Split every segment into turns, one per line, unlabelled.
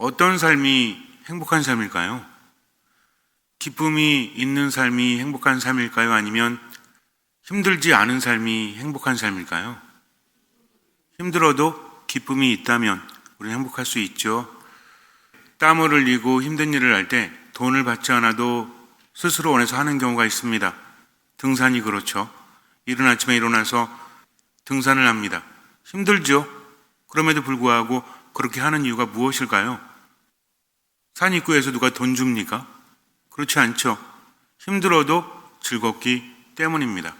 어떤 삶이 행복한 삶일까요? 기쁨이 있는 삶이 행복한 삶일까요? 아니면 힘들지 않은 삶이 행복한 삶일까요? 힘들어도 기쁨이 있다면 우리는 행복할 수 있죠. 땀을 흘리고 힘든 일을 할 때 돈을 받지 않아도 스스로 원해서 하는 경우가 있습니다. 등산이 그렇죠. 이른 아침에 일어나서 등산을 합니다. 힘들죠. 그럼에도 불구하고 그렇게 하는 이유가 무엇일까요? 산 입구에서 누가 돈 줍니까? 그렇지 않죠. 힘들어도 즐겁기 때문입니다.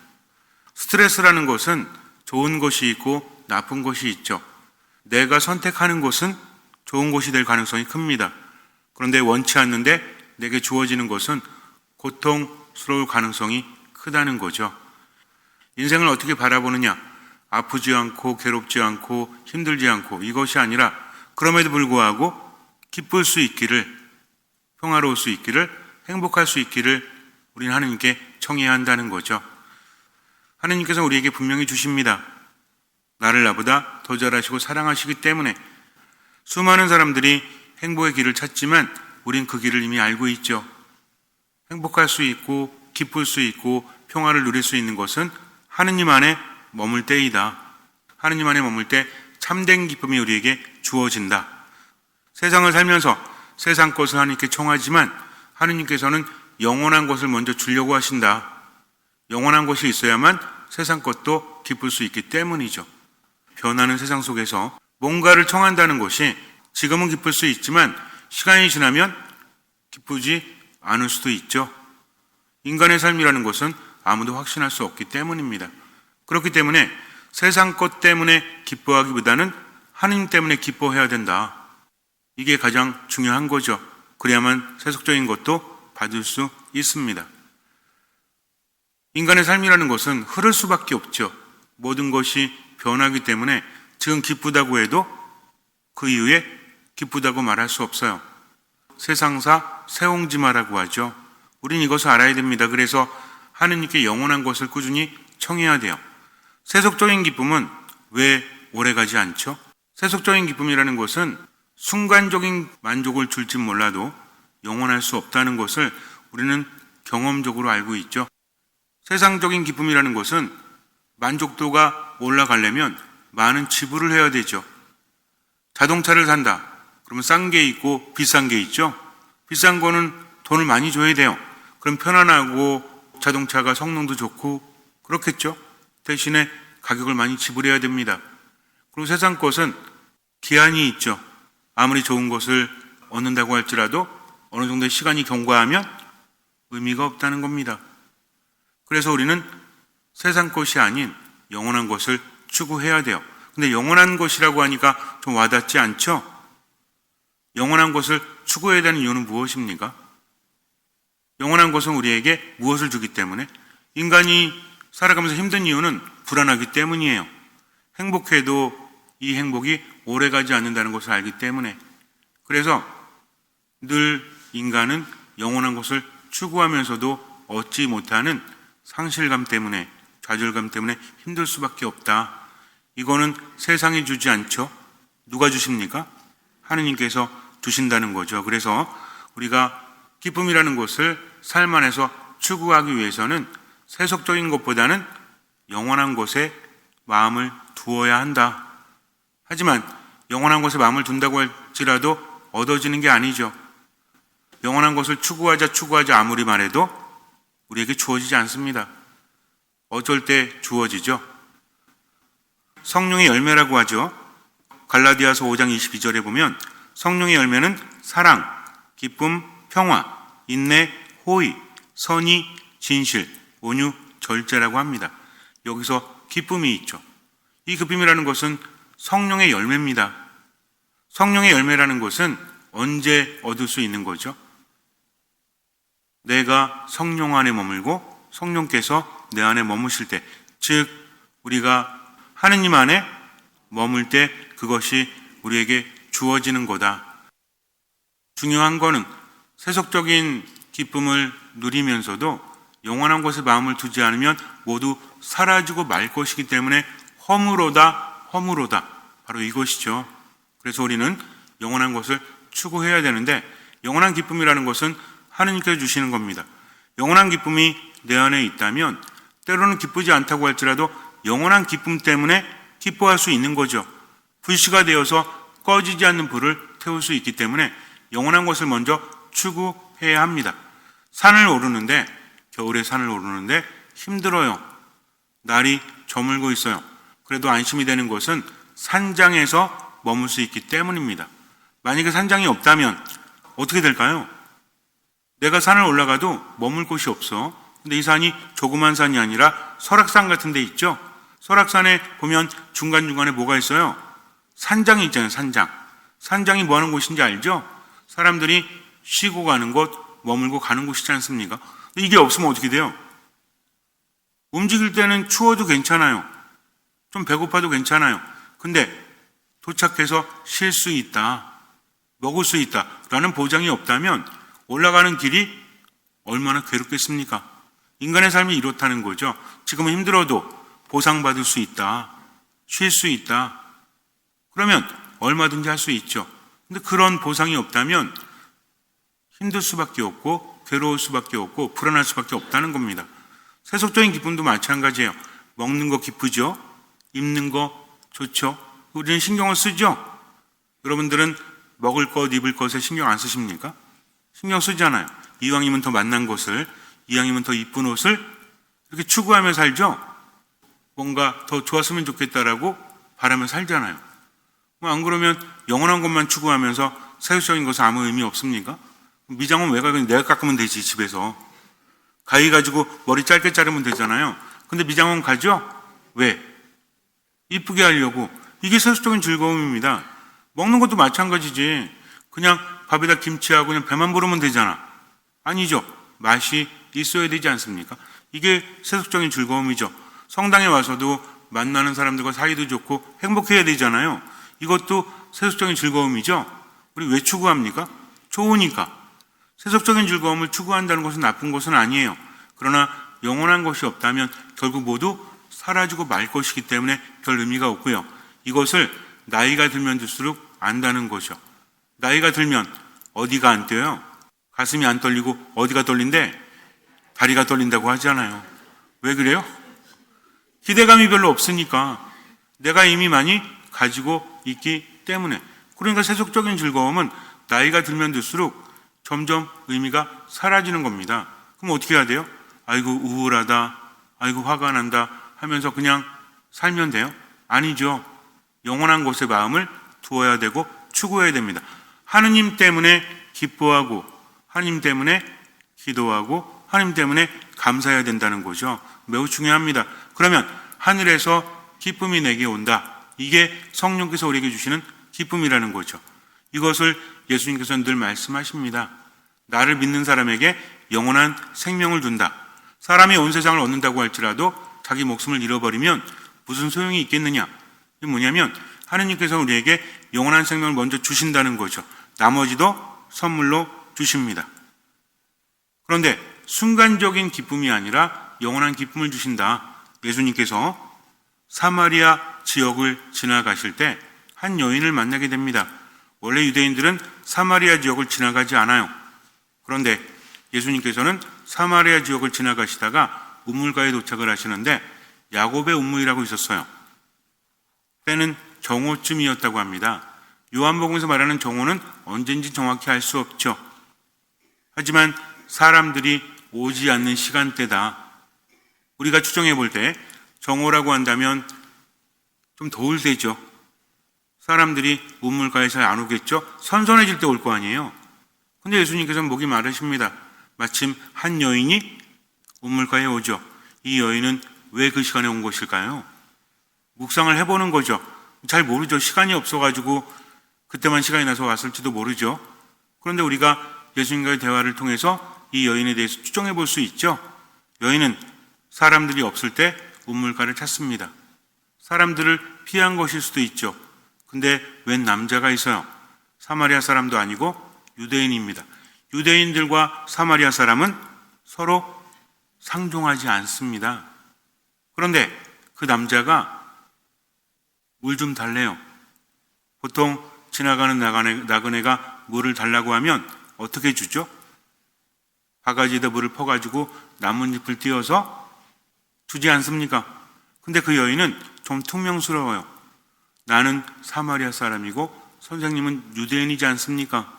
스트레스라는 것은 좋은 것이 있고 나쁜 것이 있죠. 내가 선택하는 것은 좋은 것이 될 가능성이 큽니다. 그런데 원치 않는데 내게 주어지는 것은 고통스러울 가능성이 크다는 거죠. 인생을 어떻게 바라보느냐? 아프지 않고 괴롭지 않고 힘들지 않고 이것이 아니라 그럼에도 불구하고 기쁠 수 있기를, 평화로울 수 있기를, 행복할 수 있기를 우리는 하나님께 청해야 한다는 거죠. 하나님께서 우리에게 분명히 주십니다. 나를 나보다 더 잘하시고 사랑하시기 때문에 수많은 사람들이 행복의 길을 찾지만 우린 그 길을 이미 알고 있죠. 행복할 수 있고 기쁠 수 있고 평화를 누릴 수 있는 것은 하느님 안에 머물 때이다. 하느님 안에 머물 때 참된 기쁨이 우리에게 주어진다. 세상을 살면서 세상 것을 하나님께 청하지만 하느님께서는 영원한 것을 먼저 주려고 하신다. 영원한 것이 있어야만 세상 것도 기쁠 수 있기 때문이죠. 변하는 세상 속에서 뭔가를 청한다는 것이 지금은 기쁠 수 있지만 시간이 지나면 기쁘지 않을 수도 있죠. 인간의 삶이라는 것은 아무도 확신할 수 없기 때문입니다. 그렇기 때문에 세상 것 때문에 기뻐하기보다는 하느님 때문에 기뻐해야 된다. 이게 가장 중요한 거죠. 그래야만 세속적인 것도 받을 수 있습니다. 인간의 삶이라는 것은 흐를 수밖에 없죠. 모든 것이 변하기 때문에 지금 기쁘다고 해도 그 이후에 기쁘다고 말할 수 없어요. 세상사 새옹지마라고 하죠. 우린 이것을 알아야 됩니다. 그래서 하느님께 영원한 것을 꾸준히 청해야 돼요. 세속적인 기쁨은 왜 오래가지 않죠? 세속적인 기쁨이라는 것은 순간적인 만족을 줄진 몰라도 영원할 수 없다는 것을 우리는 경험적으로 알고 있죠. 세상적인 기쁨이라는 것은 만족도가 올라가려면 많은 지불을 해야 되죠. 자동차를 산다. 그러면 싼 게 있고 비싼 게 있죠. 비싼 거는 돈을 많이 줘야 돼요. 그럼 편안하고 자동차가 성능도 좋고 그렇겠죠. 대신에 가격을 많이 지불해야 됩니다. 그리고 세상 것은 기한이 있죠. 아무리 좋은 것을 얻는다고 할지라도 어느 정도의 시간이 경과하면 의미가 없다는 겁니다. 그래서 우리는 세상 것이 아닌 영원한 것을 추구해야 돼요. 근데 영원한 것이라고 하니까 좀 와닿지 않죠? 영원한 것을 추구해야 되는 이유는 무엇입니까? 영원한 것은 우리에게 무엇을 주기 때문에? 인간이 살아가면서 힘든 이유는 불안하기 때문이에요. 행복해도 이 행복이 오래가지 않는다는 것을 알기 때문에. 그래서 늘 인간은 영원한 것을 추구하면서도 얻지 못하는 상실감 때문에, 좌절감 때문에 힘들 수밖에 없다. 이거는 세상이 주지 않죠. 누가 주십니까? 하느님께서 주신다는 거죠. 그래서 우리가 기쁨이라는 것을 삶 안에서 추구하기 위해서는 세속적인 것보다는 영원한 것에 마음을 두어야 한다. 하지만 영원한 것에 마음을 둔다고 할지라도 얻어지는 게 아니죠. 영원한 것을 추구하자 아무리 말해도 우리에게 주어지지 않습니다. 어쩔 때 주어지죠. 성령의 열매라고 하죠. 갈라디아서 5장 22절에 보면 성령의 열매는 사랑, 기쁨, 평화, 인내, 호의, 선의, 진실, 온유, 절제라고 합니다. 여기서 기쁨이 있죠. 이 기쁨이라는 것은 성령의 열매입니다. 성령의 열매라는 것은 언제 얻을 수 있는 거죠? 내가 성령 안에 머물고 성령께서 내 안에 머무실 때, 즉 우리가 하느님 안에 머물 때 그것이 우리에게 주어지는 거다. 중요한 거는 세속적인 기쁨을 누리면서도 영원한 것에 마음을 두지 않으면 모두 사라지고 말 것이기 때문에 허무로다 바로 이것이죠. 그래서 우리는 영원한 것을 추구해야 되는데 영원한 기쁨이라는 것은 하느님께서 주시는 겁니다. 영원한 기쁨이 내 안에 있다면 때로는 기쁘지 않다고 할지라도 영원한 기쁨 때문에 기뻐할 수 있는 거죠. 불씨가 되어서 꺼지지 않는 불을 태울 수 있기 때문에 영원한 것을 먼저 추구해야 합니다. 겨울에 산을 오르는데 힘들어요. 날이 저물고 있어요. 그래도 안심이 되는 것은 산장에서 머물 수 있기 때문입니다. 만약에 산장이 없다면 어떻게 될까요? 내가 산을 올라가도 머물 곳이 없어. 근데 이 산이 조그만 산이 아니라 설악산 같은 데 있죠. 설악산에 보면 중간중간에 뭐가 있어요? 산장이 있잖아요. 산장이 뭐 하는 곳인지 알죠? 사람들이 쉬고 가는 곳, 머물고 가는 곳이지 않습니까? 이게 없으면 어떻게 돼요? 움직일 때는 추워도 괜찮아요. 좀 배고파도 괜찮아요. 근데 도착해서 쉴 수 있다, 먹을 수 있다 라는 보장이 없다면 올라가는 길이 얼마나 괴롭겠습니까? 인간의 삶이 이렇다는 거죠. 지금은 힘들어도 보상받을 수 있다, 쉴 수 있다. 그러면 얼마든지 할 수 있죠. 근데 그런 보상이 없다면 힘들 수밖에 없고 괴로울 수밖에 없고 불안할 수밖에 없다는 겁니다. 세속적인 기쁨도 마찬가지예요. 먹는 거 기쁘죠? 입는 거 좋죠? 우리는 신경을 쓰죠? 여러분들은 먹을 것, 입을 것에 신경 안 쓰십니까? 신경 쓰잖아요. 이왕이면 더 만난 것을, 이왕이면 더 이쁜 옷을 이렇게 추구하며 살죠? 뭔가 더 좋았으면 좋겠다라고 바라며 살잖아요. 안 그러면 영원한 것만 추구하면서 세속적인 것은 아무 의미 없습니까? 미장원 왜 가요? 내가 깎으면 되지, 집에서. 가위 가지고 머리 짧게 자르면 되잖아요. 근데 미장원 가죠? 왜? 이쁘게 하려고. 이게 세속적인 즐거움입니다. 먹는 것도 마찬가지지. 그냥 밥에다 김치하고 그냥 배만 부르면 되잖아. 아니죠. 맛이 있어야 되지 않습니까? 이게 세속적인 즐거움이죠. 성당에 와서도 만나는 사람들과 사이도 좋고 행복해야 되잖아요. 이것도 세속적인 즐거움이죠. 우리 왜 추구합니까? 좋으니까. 세속적인 즐거움을 추구한다는 것은 나쁜 것은 아니에요. 그러나 영원한 것이 없다면 결국 모두 사라지고 말 것이기 때문에 별 의미가 없고요. 이것을 나이가 들면 들수록 안다는 거죠. 나이가 들면 어디가 안 뛰어요? 가슴이 안 떨리고 어디가 떨린대? 다리가 떨린다고 하잖아요. 왜 그래요? 기대감이 별로 없으니까. 내가 이미 많이 가지고 있기 때문에. 그러니까 세속적인 즐거움은 나이가 들면 들수록 점점 의미가 사라지는 겁니다. 그럼 어떻게 해야 돼요? 아이고 우울하다, 아이고 화가 난다 하면서 그냥 살면 돼요? 아니죠. 영원한 곳에 마음을 두어야 되고 추구해야 됩니다. 하느님 때문에 기뻐하고 하느님 때문에 기도하고 하느님 때문에 감사해야 된다는 거죠. 매우 중요합니다. 그러면 하늘에서 기쁨이 내게 온다. 이게 성령께서 우리에게 주시는 기쁨이라는 거죠. 이것을 예수님께서는 늘 말씀하십니다. 나를 믿는 사람에게 영원한 생명을 준다. 사람이 온 세상을 얻는다고 할지라도 자기 목숨을 잃어버리면 무슨 소용이 있겠느냐. 이게 뭐냐면 하느님께서 우리에게 영원한 생명을 먼저 주신다는 거죠. 나머지도 선물로 주십니다. 그런데 순간적인 기쁨이 아니라 영원한 기쁨을 주신다. 예수님께서 사마리아 지역을 지나가실 때 한 여인을 만나게 됩니다. 원래 유대인들은 사마리아 지역을 지나가지 않아요. 그런데 예수님께서는 사마리아 지역을 지나가시다가 우물가에 도착을 하시는데 야곱의 우물이라고 있었어요. 때는 정오쯤이었다고 합니다. 요한복음에서 말하는 정오는 언젠지 정확히 알 수 없죠. 하지만 사람들이 오지 않는 시간대다. 우리가 추정해 볼 때 정오라고 한다면 좀 더울 때죠. 사람들이 우물가에 잘 안 오겠죠. 선선해질 때 올 거 아니에요. 근데 예수님께서는 목이 마르십니다. 마침 한 여인이 우물가에 오죠. 이 여인은 왜 그 시간에 온 것일까요? 묵상을 해보는 거죠. 잘 모르죠. 시간이 없어가지고 그때만 시간이 나서 왔을지도 모르죠. 그런데 우리가 예수님과의 대화를 통해서 이 여인에 대해서 추정해 볼 수 있죠. 여인은 사람들이 없을 때 우물가를 찾습니다. 사람들을 피한 것일 수도 있죠. 근데 웬 남자가 있어요. 사마리아 사람도 아니고 유대인입니다. 유대인들과 사마리아 사람은 서로 상종하지 않습니다. 그런데 그 남자가 물 좀 달래요. 보통 지나가는 나그네가 물을 달라고 하면 어떻게 주죠? 바가지에다 물을 퍼가지고 나뭇잎을 띄워서 주지 않습니까? 근데 그 여인은 좀 퉁명스러워요. 나는 사마리아 사람이고 선생님은 유대인이지 않습니까?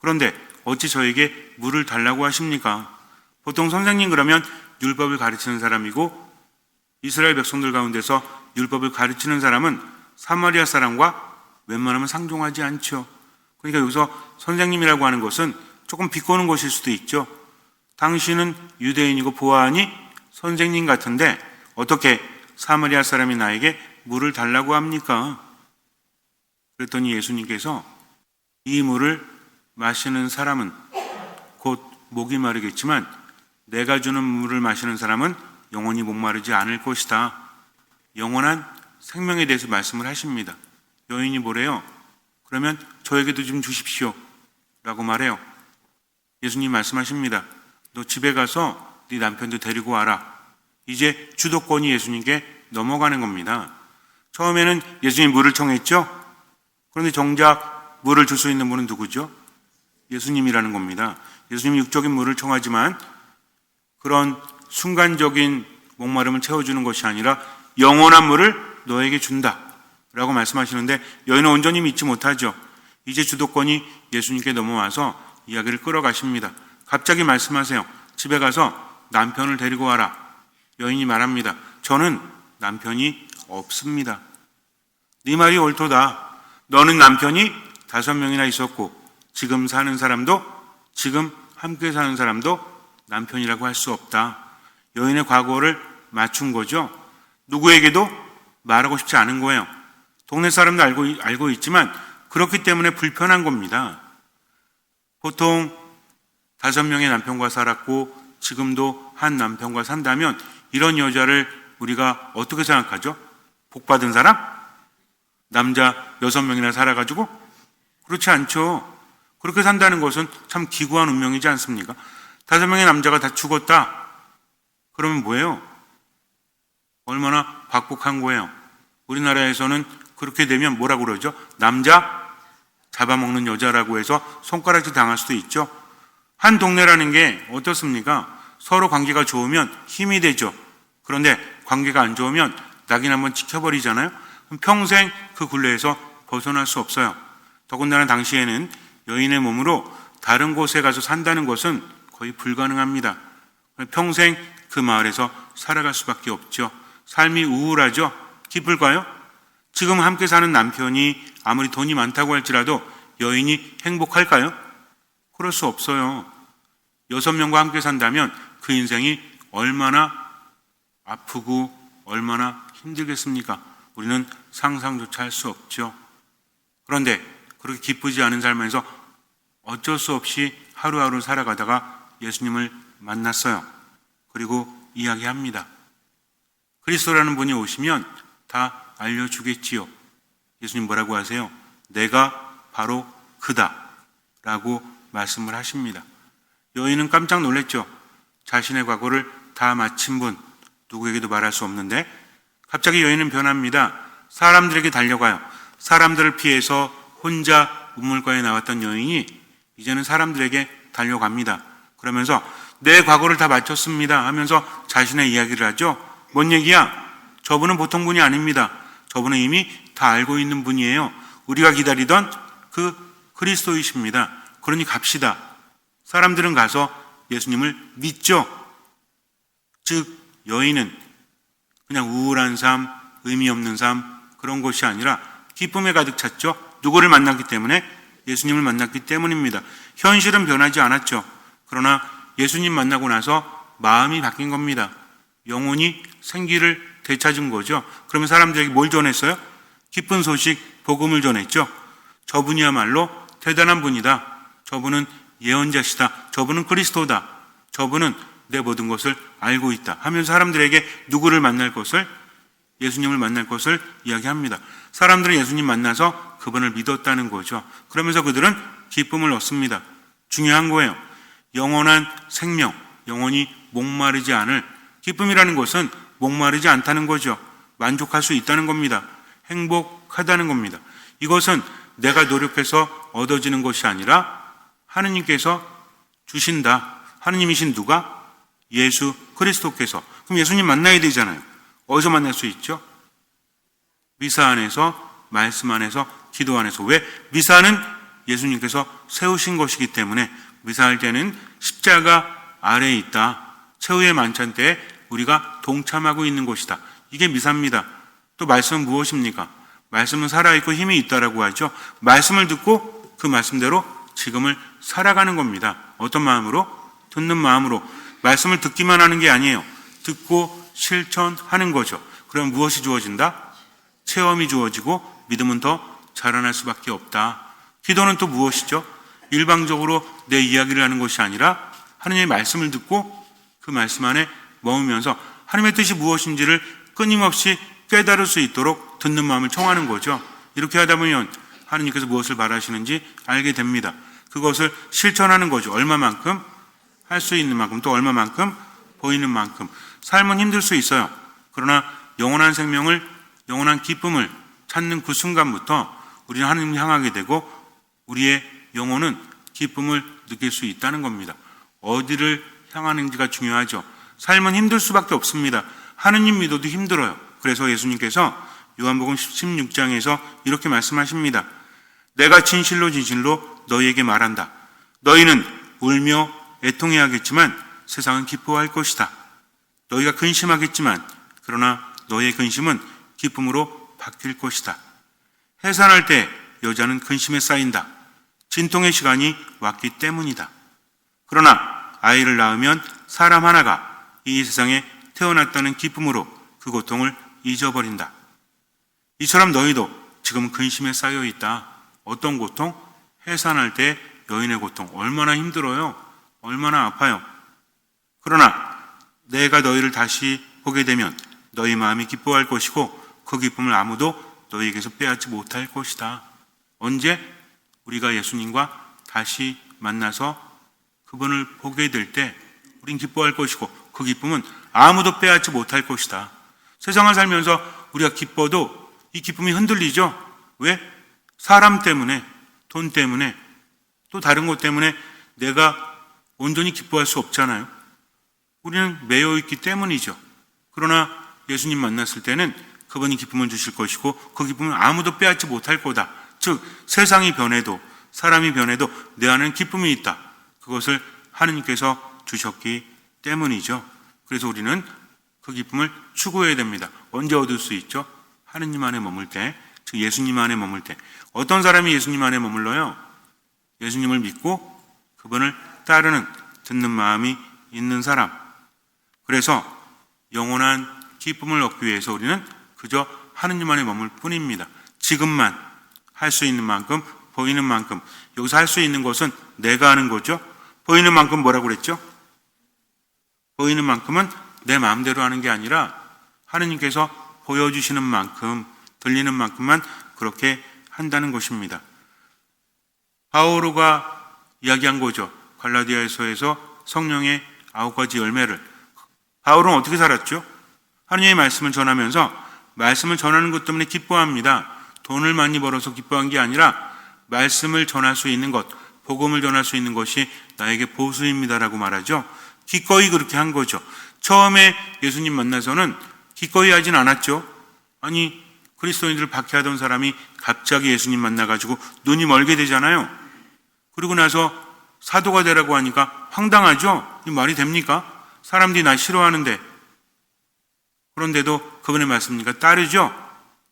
그런데 어찌 저에게 물을 달라고 하십니까? 보통 선생님 그러면 율법을 가르치는 사람이고 이스라엘 백성들 가운데서 율법을 가르치는 사람은 사마리아 사람과 웬만하면 상종하지 않죠. 그러니까 여기서 선생님이라고 하는 것은 조금 비꼬는 것일 수도 있죠. 당신은 유대인이고 보아하니 선생님 같은데 어떻게 사마리아 사람이 나에게 물을 달라고 합니까? 그랬더니 예수님께서 이 물을 마시는 사람은 곧 목이 마르겠지만 내가 주는 물을 마시는 사람은 영원히 목마르지 않을 것이다. 영원한 생명에 대해서 말씀을 하십니다. 여인이 뭐래요? 그러면 저에게도 좀 주십시오 라고 말해요. 예수님 말씀하십니다. 너 집에 가서 네 남편도 데리고 와라. 이제 주도권이 예수님께 넘어가는 겁니다. 처음에는 예수님 물을 청했죠? 그런데 정작 물을 줄 수 있는 분은 누구죠? 예수님이라는 겁니다. 예수님이 육적인 물을 청하지만 그런 순간적인 목마름을 채워주는 것이 아니라 영원한 물을 너에게 준다 라고 말씀하시는데 여인은 온전히 믿지 못하죠. 이제 주도권이 예수님께 넘어와서 이야기를 끌어가십니다. 갑자기 말씀하세요. 집에 가서 남편을 데리고 와라. 여인이 말합니다. 저는 남편이 없습니다. 네 말이 옳도다. 너는 남편이 5명이나 있었고 지금 사는 사람도 지금 함께 사는 사람도 남편이라고 할 수 없다. 여인의 과거를 맞춘 거죠. 누구에게도 말하고 싶지 않은 거예요. 동네 사람도 알고 있지만 그렇기 때문에 불편한 겁니다. 보통 5명의 남편과 살았고 지금도 한 남편과 산다면 이런 여자를 우리가 어떻게 생각하죠? 복받은 사람? 남자 6명이나 살아가지고? 그렇지 않죠. 그렇게 산다는 것은 참 기구한 운명이지 않습니까? 5명의 남자가 다 죽었다. 그러면 뭐예요? 얼마나 박복한 거예요. 우리나라에서는 그렇게 되면 뭐라고 그러죠? 남자 잡아먹는 여자라고 해서 손가락질 당할 수도 있죠. 한 동네라는 게 어떻습니까? 서로 관계가 좋으면 힘이 되죠. 그런데 관계가 안 좋으면 낙인 한번 찍혀버리잖아요. 평생 그 굴레에서 벗어날 수 없어요. 더군다나 당시에는 여인의 몸으로 다른 곳에 가서 산다는 것은 거의 불가능합니다. 평생 그 마을에서 살아갈 수밖에 없죠. 삶이 우울하죠. 기쁠까요? 지금 함께 사는 남편이 아무리 돈이 많다고 할지라도 여인이 행복할까요? 그럴 수 없어요. 6명과 함께 산다면 그 인생이 얼마나 아프고 얼마나 힘들겠습니까? 우리는 상상조차 할 수 없죠. 그런데 그렇게 기쁘지 않은 삶에서 어쩔 수 없이 하루하루 살아가다가 예수님을 만났어요. 그리고 이야기합니다. 그리스도라는 분이 오시면 다 알려주겠지요. 예수님 뭐라고 하세요? 내가 바로 그다 라고 말씀을 하십니다. 여인은 깜짝 놀랐죠. 자신의 과거를 다 마친 분, 누구에게도 말할 수 없는데 갑자기 여인은 변합니다. 사람들에게 달려가요. 사람들을 피해서 혼자 우물가에 나왔던 여인이 이제는 사람들에게 달려갑니다. 그러면서 내 과거를 다 마쳤습니다 하면서 자신의 이야기를 하죠. 뭔 얘기야? 저분은 보통 분이 아닙니다. 저분은 이미 다 알고 있는 분이에요. 우리가 기다리던 그 그리스도이십니다. 그러니 갑시다. 사람들은 가서 예수님을 믿죠. 즉 여인은 그냥 우울한 삶, 의미 없는 삶 그런 것이 아니라 기쁨에 가득 찼죠. 누구를 만났기 때문에? 예수님을 만났기 때문입니다. 현실은 변하지 않았죠. 그러나 예수님 만나고 나서 마음이 바뀐 겁니다. 영혼이 생기를 되찾은 거죠. 그러면 사람들에게 뭘 전했어요? 기쁜 소식, 복음을 전했죠. 저분이야말로 대단한 분이다. 저분은 예언자시다. 저분은 그리스도다. 저분은 내 모든 것을 알고 있다 하면서 사람들에게 누구를 만날 것을? 예수님을 만날 것을 이야기합니다. 사람들은 예수님 만나서 그분을 믿었다는 거죠. 그러면서 그들은 기쁨을 얻습니다. 중요한 거예요. 영원한 생명, 영원히 목마르지 않을 기쁨이라는 것은 목마르지 않다는 거죠. 만족할 수 있다는 겁니다. 행복하다는 겁니다. 이것은 내가 노력해서 얻어지는 것이 아니라 하느님께서 주신다. 하느님이신 누가? 예수 그리스도께서. 그럼 예수님 만나야 되잖아요. 어디서 만날 수 있죠? 미사 안에서, 말씀 안에서, 기도 안에서. 왜? 미사는 예수님께서 세우신 것이기 때문에 미사할 때는 십자가 아래에 있다. 최후의 만찬 때에 우리가 동참하고 있는 것이다. 이게 미사입니다. 또 말씀은 무엇입니까? 말씀은 살아있고 힘이 있다라고 하죠. 말씀을 듣고 그 말씀대로 지금을 살아가는 겁니다. 어떤 마음으로? 듣는 마음으로. 말씀을 듣기만 하는 게 아니에요. 듣고 실천하는 거죠. 그럼 무엇이 주어진다? 체험이 주어지고 믿음은 더 자라날 수밖에 없다. 기도는 또 무엇이죠? 일방적으로 내 이야기를 하는 것이 아니라 하느님의 말씀을 듣고 그 말씀 안에 머무면서 하나님의 뜻이 무엇인지를 끊임없이 깨달을 수 있도록 듣는 마음을 청하는 거죠. 이렇게 하다 보면 하느님께서 무엇을 바라시는지 알게 됩니다. 그것을 실천하는 거죠. 얼마만큼? 할 수 있는 만큼, 또 얼마만큼? 보이는 만큼. 삶은 힘들 수 있어요. 그러나 영원한 생명을, 영원한 기쁨을 찾는 그 순간부터 우리는 하느님을 향하게 되고 우리의 영혼은 기쁨을 느낄 수 있다는 겁니다. 어디를 향하는지가 중요하죠. 삶은 힘들 수밖에 없습니다. 하느님 믿어도 힘들어요. 그래서 예수님께서 요한복음 16장에서 이렇게 말씀하십니다. 내가 진실로 진실로 너희에게 말한다. 너희는 울며 애통해야겠지만 세상은 기뻐할 것이다. 너희가 근심하겠지만 그러나 너희의 근심은 기쁨으로 바뀔 것이다. 해산할 때 여자는 근심에 쌓인다. 진통의 시간이 왔기 때문이다. 그러나 아이를 낳으면 사람 하나가 이 세상에 태어났다는 기쁨으로 그 고통을 잊어버린다. 이처럼 너희도 지금 근심에 쌓여 있다. 어떤 고통? 해산할 때 여인의 고통. 얼마나 힘들어요. 얼마나 아파요. 그러나 내가 너희를 다시 보게 되면 너희 마음이 기뻐할 것이고 그 기쁨을 아무도 너희에게서 빼앗지 못할 것이다. 언제? 우리가 예수님과 다시 만나서 그분을 보게 될 때 우린 기뻐할 것이고 그 기쁨은 아무도 빼앗지 못할 것이다. 세상을 살면서 우리가 기뻐도 이 기쁨이 흔들리죠. 왜? 사람 때문에, 돈 때문에, 또 다른 것 때문에 내가 온전히 기뻐할 수 없잖아요. 우리는 매여 있기 때문이죠. 그러나 예수님 만났을 때는 그분이 기쁨을 주실 것이고 그 기쁨을 아무도 빼앗지 못할 거다. 즉 세상이 변해도 사람이 변해도 내 안에는 기쁨이 있다. 그것을 하느님께서 주셨기 때문이죠. 그래서 우리는 그 기쁨을 추구해야 됩니다. 언제 얻을 수 있죠? 하느님 안에 머물 때, 즉 예수님 안에 머물 때. 어떤 사람이 예수님 안에 머물러요? 예수님을 믿고 그분을 따르는, 듣는 마음이 있는 사람. 그래서 영원한 기쁨을 얻기 위해서 우리는 그저 하느님 안에 머물 뿐입니다. 지금만 할 수 있는 만큼, 보이는 만큼. 여기서 할 수 있는 것은 내가 하는 거죠. 보이는 만큼 뭐라고 그랬죠? 보이는 만큼은 내 마음대로 하는 게 아니라 하느님께서 보여주시는 만큼, 들리는 만큼만 그렇게 한다는 것입니다. 바오로가 이야기한 거죠. 갈라디아서에서 성령의 9가지 열매를. 바울은 어떻게 살았죠? 하느님의 말씀을 전하면서 말씀을 전하는 것 때문에 기뻐합니다. 돈을 많이 벌어서 기뻐한 게 아니라 말씀을 전할 수 있는 것, 복음을 전할 수 있는 것이 나에게 보수입니다라고 말하죠. 기꺼이 그렇게 한 거죠. 처음에 예수님 만나서는 기꺼이 하진 않았죠. 아니 그리스도인들을 박해하던 사람이 갑자기 예수님 만나가지고 눈이 멀게 되잖아요. 그리고 나서 사도가 되라고 하니까 황당하죠. 이 말이 됩니까? 사람들이 나 싫어하는데. 그런데도 그분의 말씀이니까 따르죠.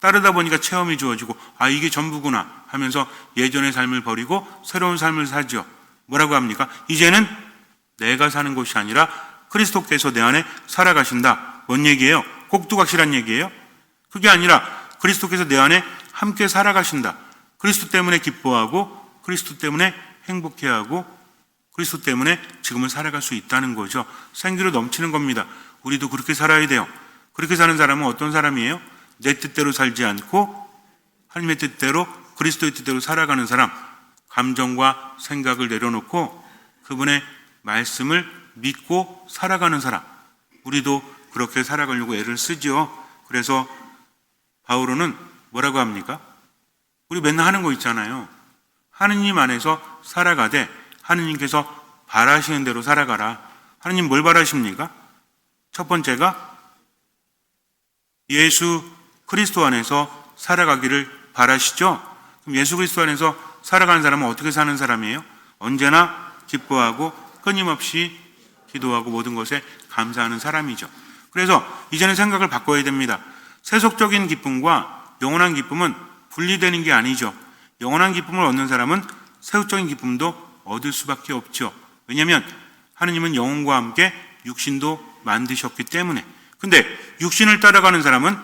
따르다 보니까 체험이 주어지고 아 이게 전부구나 하면서 예전의 삶을 버리고 새로운 삶을 살죠. 뭐라고 합니까? 이제는 내가 사는 것이 아니라 그리스도께서 내 안에 살아가신다. 뭔 얘기예요? 꼭두각시란 얘기예요? 그게 아니라 그리스도께서 내 안에 함께 살아가신다. 그리스도 때문에 기뻐하고 그리스도 때문에 행복해하고 그리스도 때문에 지금을 살아갈 수 있다는 거죠. 생기로 넘치는 겁니다. 우리도 그렇게 살아야 돼요. 그렇게 사는 사람은 어떤 사람이에요? 내 뜻대로 살지 않고 하나님의 뜻대로 그리스도의 뜻대로 살아가는 사람. 감정과 생각을 내려놓고 그분의 말씀을 믿고 살아가는 사람. 우리도 그렇게 살아가려고 애를 쓰죠. 그래서 바오로는 뭐라고 합니까? 우리 맨날 하는 거 있잖아요. 하느님 안에서 살아가되 하느님께서 바라시는 대로 살아가라. 하느님 뭘 바라십니까? 첫 번째가 예수 그리스도 안에서 살아가기를 바라시죠? 그럼 예수 그리스도 안에서 살아가는 사람은 어떻게 사는 사람이에요? 언제나 기뻐하고 끊임없이 기도하고 모든 것에 감사하는 사람이죠. 그래서 이제는 생각을 바꿔야 됩니다. 세속적인 기쁨과 영원한 기쁨은 분리되는 게 아니죠. 영원한 기쁨을 얻는 사람은 세속적인 기쁨도 얻을 수밖에 없죠. 왜냐하면 하느님은 영혼과 함께 육신도 만드셨기 때문에. 근데 육신을 따라가는 사람은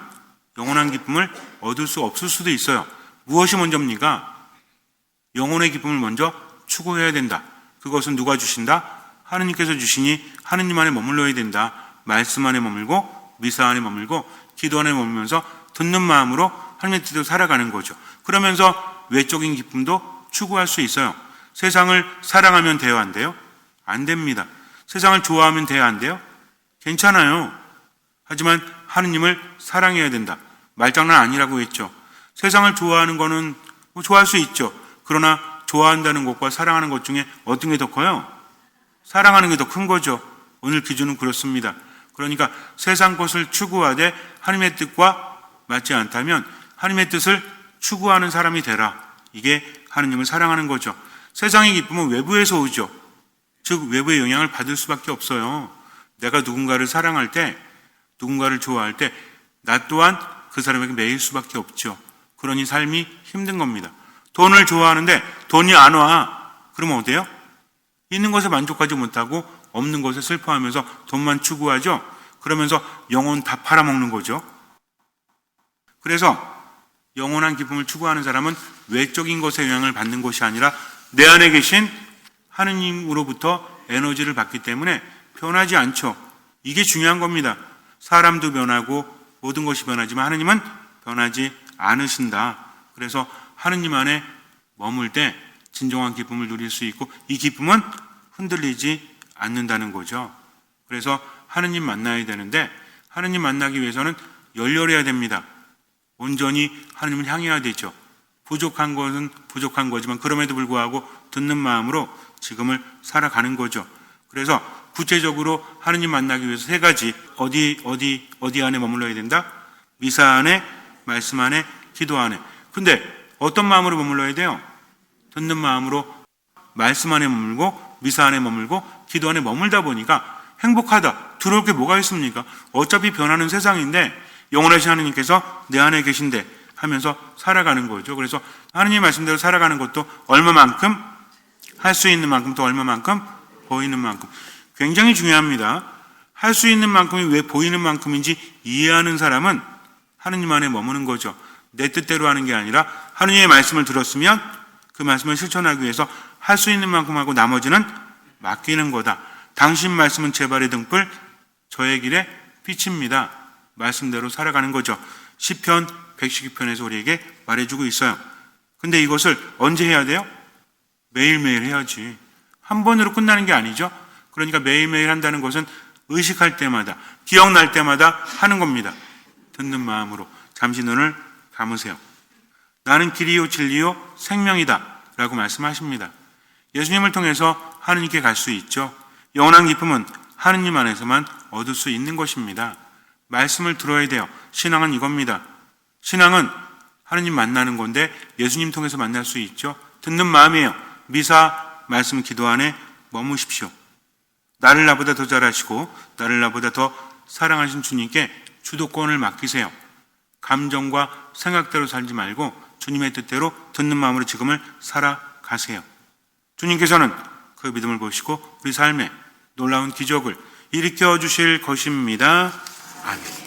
영원한 기쁨을 얻을 수 없을 수도 있어요. 무엇이 먼저입니까? 영혼의 기쁨을 먼저 추구해야 된다. 그것은 누가 주신다? 하느님께서 주시니 하느님 안에 머물러야 된다. 말씀 안에 머물고 미사 안에 머물고 기도 안에 머물면서 듣는 마음으로 하나님의 뜻대로 살아가는 거죠. 그러면서 외적인 기쁨도 추구할 수 있어요. 세상을 사랑하면 돼요, 안 돼요? 안 됩니다. 세상을 좋아하면 돼요, 안 돼요? 괜찮아요. 하지만 하느님을 사랑해야 된다. 말장난 아니라고 했죠. 세상을 좋아하는 거는 뭐 좋아할 수 있죠. 그러나 좋아한다는 것과 사랑하는 것 중에 어떤 게 더 커요? 사랑하는 게 더 큰 거죠. 오늘 기준은 그렇습니다. 그러니까 세상 것을 추구하되 하나님의 뜻과 맞지 않다면 하나님의 뜻을 추구하는 사람이 되라. 이게 하느님을 사랑하는 거죠. 세상의 기쁨은 외부에서 오죠. 즉 외부의 영향을 받을 수밖에 없어요. 내가 누군가를 사랑할 때, 누군가를 좋아할 때 나 또한 그 사람에게 매일 수밖에 없죠. 그러니 삶이 힘든 겁니다. 돈을 좋아하는데 돈이 안 와. 그러면 어때요? 있는 것에 만족하지 못하고 없는 것에 슬퍼하면서 돈만 추구하죠. 그러면서 영혼 다 팔아먹는 거죠. 그래서 영원한 기쁨을 추구하는 사람은 외적인 것에 영향을 받는 것이 아니라 내 안에 계신 하느님으로부터 에너지를 받기 때문에 변하지 않죠. 이게 중요한 겁니다. 사람도 변하고 모든 것이 변하지만 하느님은 변하지 않으신다. 그래서 하느님 안에 머물 때 진정한 기쁨을 누릴 수 있고 이 기쁨은 흔들리지 않는다는 거죠. 그래서 하느님 만나야 되는데 하느님 만나기 위해서는 열렬해야 됩니다. 온전히 하느님을 향해야 되죠. 부족한 것은 부족한 거지만 그럼에도 불구하고 듣는 마음으로 지금을 살아가는 거죠. 그래서 구체적으로 하느님 만나기 위해서 세 가지 어디 안에 머물러야 된다? 미사 안에, 말씀 안에, 기도 안에. 근데 어떤 마음으로 머물러야 돼요? 듣는 마음으로 말씀 안에 머물고 미사 안에 머물고 기도 안에 머물다 보니까 행복하다. 들어올 게 뭐가 있습니까? 어차피 변하는 세상인데 영원하신 하느님께서 내 안에 계신데 하면서 살아가는 거죠. 그래서 하느님 말씀대로 살아가는 것도 얼마만큼 할 수 있는 만큼 또 얼마만큼 보이는 만큼 굉장히 중요합니다. 할 수 있는 만큼이 왜 보이는 만큼인지 이해하는 사람은 하느님 안에 머무는 거죠. 내 뜻대로 하는 게 아니라 하느님의 말씀을 들었으면 그 말씀을 실천하기 위해서 할 수 있는 만큼 하고 나머지는 맡기는 거다. 당신 말씀은 제 발의 등불, 저의 길에 빛입니다. 말씀대로 살아가는 거죠. 시편 112편에서 우리에게 말해주고 있어요. 근데 이것을 언제 해야 돼요? 매일매일 해야지. 한 번으로 끝나는 게 아니죠. 그러니까 매일매일 한다는 것은 의식할 때마다, 기억날 때마다 하는 겁니다. 듣는 마음으로 잠시 눈을 감으세요. 나는 길이요 진리요 생명이다 라고 말씀하십니다. 예수님을 통해서 하느님께 갈 수 있죠. 영원한 기쁨은 하느님 안에서만 얻을 수 있는 것입니다. 말씀을 들어야 돼요. 신앙은 이겁니다. 신앙은 하느님 만나는 건데 예수님 통해서 만날 수 있죠. 듣는 마음이에요. 미사, 말씀, 기도 안에 머무십시오. 나를 나보다 더 잘하시고 나를 나보다 더 사랑하신 주님께 주도권을 맡기세요. 감정과 생각대로 살지 말고 주님의 뜻대로 듣는 마음으로 지금을 살아가세요. 주님께서는 그 믿음을 보시고 우리 삶에 놀라운 기적을 일으켜 주실 것입니다. 아멘.